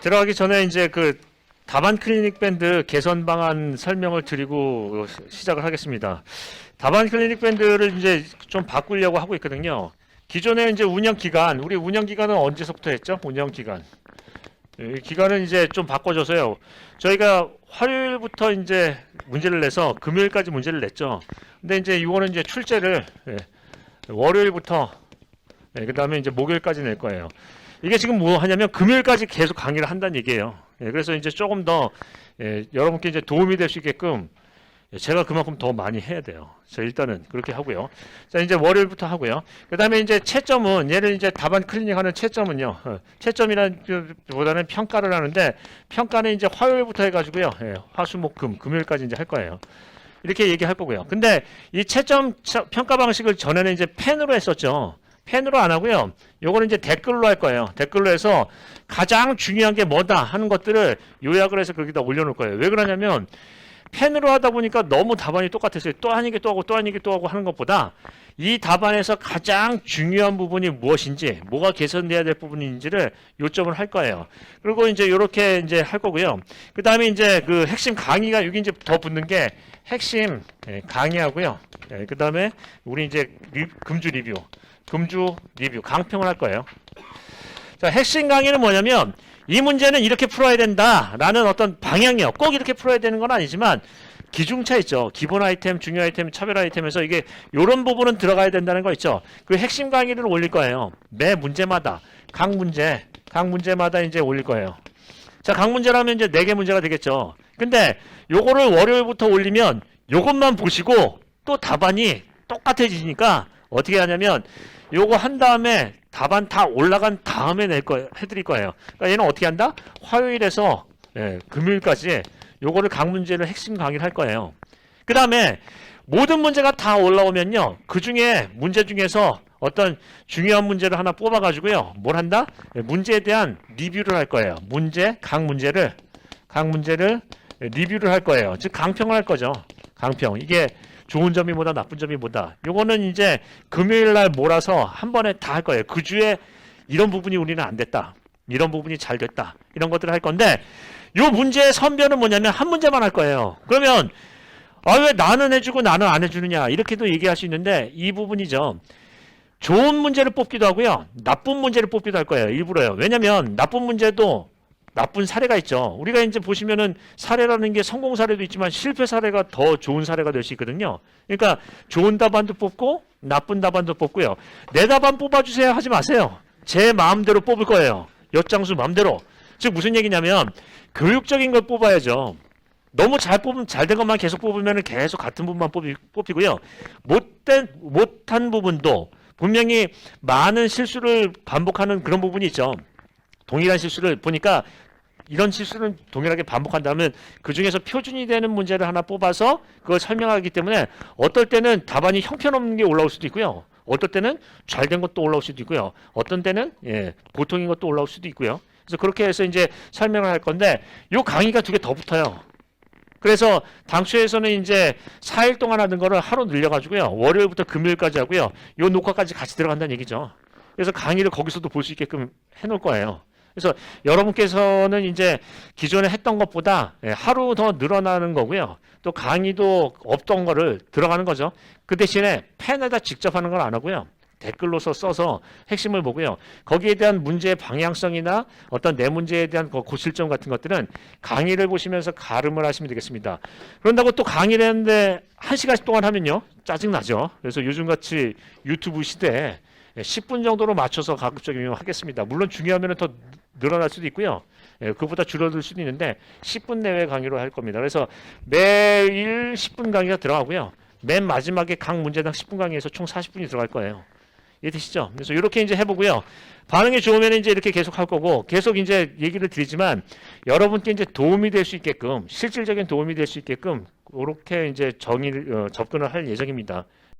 들어가기 전에 이제 그 다반 클리닉 밴드 개선 방안 설명을 드리고 시작을 하겠습니다. 다반 클리닉 밴드를 이제 좀 바꾸려고 하고 있거든요. 기존에 이제 운영 기간, 우리 운영 기간은 언제서부터 했죠? 운영 기간. 이 기간은 이제 좀 바꿔줘서요. 저희가 화요일부터 이제 문제를 내서 금요일까지 문제를 냈죠. 근데 이제 이거는 이제 출제를 월요일부터 그 다음에 이제 목요일까지 낼 거예요. 이게 지금 뭐 하냐면 금요일까지 계속 강의를 한다는 얘기예요. 그래서 이제 조금 더 여러분께 이제 도움이 될 수 있게끔 제가 그만큼 더 많이 해야 돼요. 자, 일단은 그렇게 하고요. 자, 이제 월요일부터 하고요. 그 다음에 이제 채점은, 얘를 이제 다반 클리닉 하는 채점은요. 채점이라는 보다는 평가를 하는데, 평가는 이제 화요일부터 해가지고요. 화수목금, 금요일까지 이제 할 거예요. 이렇게 얘기할 거고요. 근데 이 채점 평가 방식을 전에는 이제 펜으로 했었죠. 펜으로 안 하고요. 요거는 이제 댓글로 할 거예요. 댓글로 해서 가장 중요한 게 뭐다 하는 것들을 요약을 해서 거기다 올려놓을 거예요. 왜 그러냐면, 펜으로 하다 보니까 너무 답안이 똑같았어요. 또 아니게 또 하고 또 아니게 또 하고 하는 것보다 이 답안에서 가장 중요한 부분이 무엇인지, 뭐가 개선돼야 될 부분인지를 요점을 할 거예요. 그리고 이제 이렇게 이제 할 거고요. 그 다음에 이제 그 핵심 강의가 여기 이제 더 붙는 게 핵심 강의하고요. 그 다음에 우리 이제 금주 리뷰, 강평을 할 거예요. 자, 핵심 강의는 뭐냐면 이 문제는 이렇게 풀어야 된다라는 어떤 방향이요. 꼭 이렇게 풀어야 되는 건 아니지만 기중차 있죠. 기본 아이템, 중요 아이템, 차별 아이템에서 이게 이런 부분은 들어가야 된다는 거 있죠. 그 핵심 강의를 올릴 거예요. 매 문제마다 각 문제마다 이제 올릴 거예요. 자, 각 문제라면 이제 4개 문제가 되겠죠. 근데 요거를 월요일부터 올리면 요것만 보시고 또 답안이 똑같아지니까 어떻게 하냐면 요거 한 다음에 답안 다 올라간 다음에 해드릴 거예요. 그러니까 얘는 어떻게 한다? 화요일에서 금요일까지 요거를 각 문제를 핵심 강의를 할 거예요. 그 다음에 모든 문제가 다 올라오면요. 그 중에 문제 중에서 어떤 중요한 문제를 하나 뽑아가지고요. 뭘 한다? 문제에 대한 리뷰를 할 거예요. 각 문제를 리뷰를 할 거예요. 즉 강평을 할 거죠. 강평. 이게 좋은 점이 뭐다, 나쁜 점이 뭐다. 요거는 이제 금요일 날 몰아서 한 번에 다 할 거예요. 그 주에 이런 부분이 우리는 안 됐다. 이런 부분이 잘 됐다. 이런 것들을 할 건데 요 문제의 선별은 뭐냐면 한 문제만 할 거예요. 그러면 왜 나는 해주고 나는 안 해주느냐 이렇게도 얘기할 수 있는데 이 부분이죠. 좋은 문제를 뽑기도 하고요. 나쁜 문제를 뽑기도 할 거예요. 일부러요. 왜냐면 나쁜 문제도 나쁜 사례가 있죠. 우리가 이제 보시면은 사례라는 게 성공 사례도 있지만 실패 사례가 더 좋은 사례가 될 수 있거든요. 그러니까 좋은 답안도 뽑고 나쁜 답안도 뽑고요. 내 답안 뽑아주세요 하지 마세요. 제 마음대로 뽑을 거예요. 엿장수 마음대로. 즉 무슨 얘기냐면 교육적인 걸 뽑아야죠. 너무 잘 된 것만 계속 뽑으면 계속 같은 부분만 뽑히고요. 못한 부분도 분명히 많은 실수를 반복하는 그런 부분이 있죠. 동일한 실수를 보니까 이런 실수는 동일하게 반복한다면 그 중에서 표준이 되는 문제를 하나 뽑아서 그걸 설명하기 때문에 어떨 때는 답안이 형편없는 게 올라올 수도 있고요. 어떨 때는 잘된 것도 올라올 수도 있고요. 어떤 때는 보통인 것도 올라올 수도 있고요. 그래서 그렇게 해서 이제 설명을 할 건데 요 강의가 2개 더 붙어요. 그래서 당초에서는 이제 4일 동안 하는 거를 하루 늘려가지고요. 월요일부터 금요일까지 하고요. 요 녹화까지 같이 들어간다는 얘기죠. 그래서 강의를 거기서도 볼 수 있게끔 해놓을 거예요. 그래서 여러분께서는 이제 기존에 했던 것보다 하루 더 늘어나는 거고요. 또 강의도 없던 거를 들어가는 거죠. 그 대신에 펜에다 직접 하는 건 안 하고요. 댓글로서 써서 핵심을 보고요. 거기에 대한 문제의 방향성이나 어떤 내 문제에 대한 고실점 같은 것들은 강의를 보시면서 가름을 하시면 되겠습니다. 그런다고 또 강의를 했는데 1시간씩 동안 하면요. 짜증나죠. 그래서 요즘같이 유튜브 시대에 10분 정도로 맞춰서 가급적이면 하겠습니다. 물론 중요하면 더 늘어날 수도 있고요. 그보다 줄어들 수도 있는데 10분 내외 강의로 할 겁니다. 그래서 매일 10분 강의가 들어가고요. 맨 마지막에 각 문제당 10분 강의에서 총 40분이 들어갈 거예요. 이해되시죠? 그래서 이렇게 이제 해보고요. 반응이 좋으면 이제 이렇게 계속 할 거고 계속 이제 얘기를 드리지만 여러분께 이제 도움이 될 수 있게끔 실질적인 도움이 될 수 있게끔 이렇게 이제 접근을 할 예정입니다.